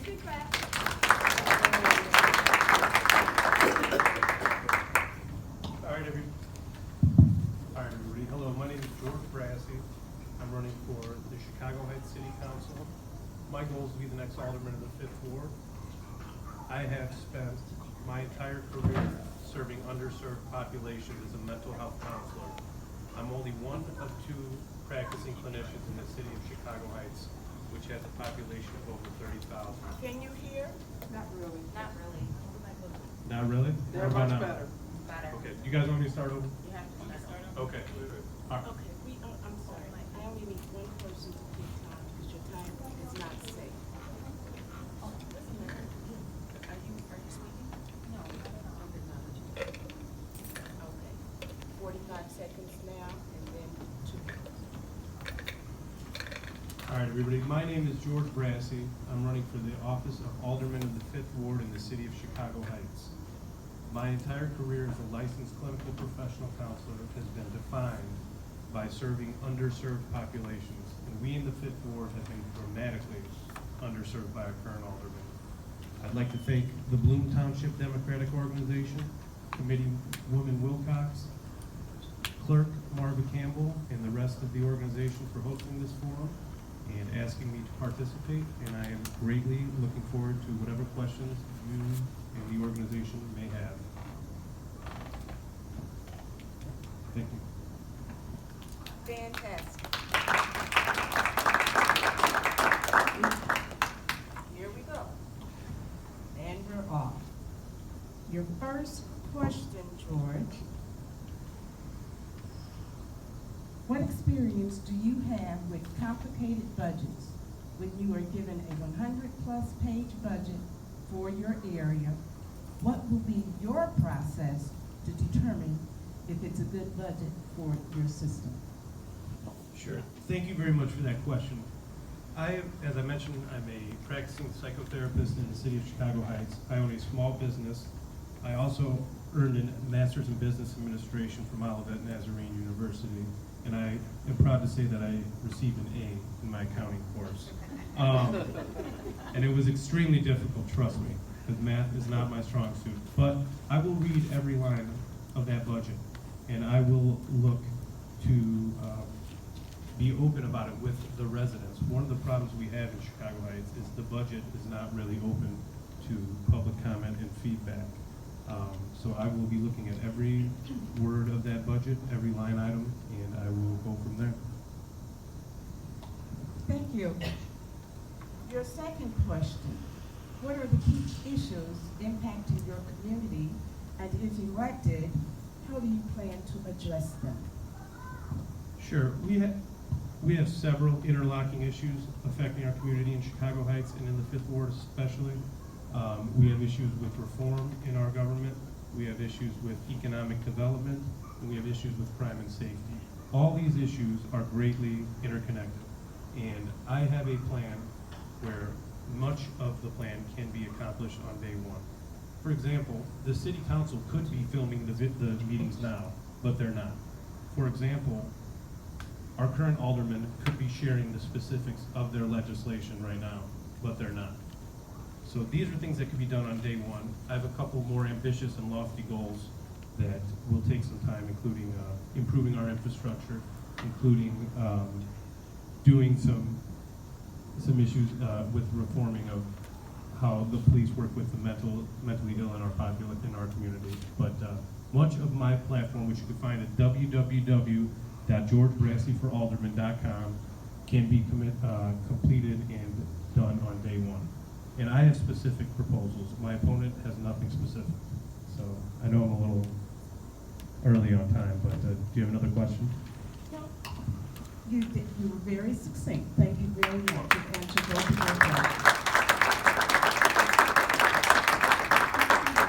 Victory clap. All right, everybody. Hello, my name is George Brassey. I'm running for the Chicago Heights City Council. My goal is to be the next alderman of the 5th Ward. I have spent my entire career serving underserved populations as a mental health counselor. I'm only one of two practicing clinicians in the city of Chicago Heights, which has a population of over 30,000. Can you hear? Not really. Not really. Not really? They're What about much now? better. Better. Okay, you guys want me to start over? You have to start. Okay. All right. Okay, I'm sorry, I only need one person to take time, because your time is not safe. Oh, listen, are you speaking? No, Okay, 45 seconds now, and then 2 minutes. All right, everybody. My name is George Brassey. I'm running for the office of Alderman of the 5th Ward in the city of Chicago Heights. My entire career as a licensed clinical professional counselor has been defined by serving underserved populations. And we in the 5th Ward have been dramatically underserved by our current alderman. I'd like to thank the Township Democratic Organization, Committeewoman Wilcox, Clerk Marva Campbell, and the rest of the organization for hosting this forum and asking me to participate, and I am greatly looking forward to whatever questions you and the organization may have. Thank you. Fantastic. Here we go. And we're off. Your first question, George. What experience do you have with complicated budgets? When you are given a 100-plus page budget for your area, what will be your process to determine if it's a good budget for your system? Sure. Thank you very much for that question. As I mentioned, I'm a practicing psychotherapist in the city of Chicago Heights. I own a small business. I also earned a master's in business administration from Olivet Nazarene University, and I am proud to say that I received an A in my accounting course. And it was extremely difficult, trust me, because math is not my strong suit. But I will read every line of that budget, and I will look to be open about it with the residents. One of the problems we have in Chicago Heights is the budget is not really open to public comment and feedback. So I will be looking at every word of that budget, every line item, and I will go from there. Thank you. Your second question, what are the key issues impacting your community, and if elected, how do you plan to address them? Sure. We have several interlocking issues affecting our community in Chicago Heights and in the 5th Ward especially. We have issues with reform in our government. We have issues with economic development, and we have issues with crime and safety. All these issues are greatly interconnected, and I have a plan where much of the plan can be accomplished on day one. For example, the city council could be filming the meetings now, but they're not. For example, our current aldermen could be sharing the specifics of their legislation right now, but they're not. So these are things that could be done on day one. I have a couple more ambitious and lofty goals that will take some time, including improving our infrastructure, including doing some issues with reforming of how the police work with the mentally ill in our community. But much of my platform, which you can find at www.georgebrasseyforalderman.com, can be completed and done on day one. And I have specific proposals. My opponent has nothing specific. So I know I'm a little early on time, but do you have another question? You were very succinct. Thank you very much. You answered both of your questions.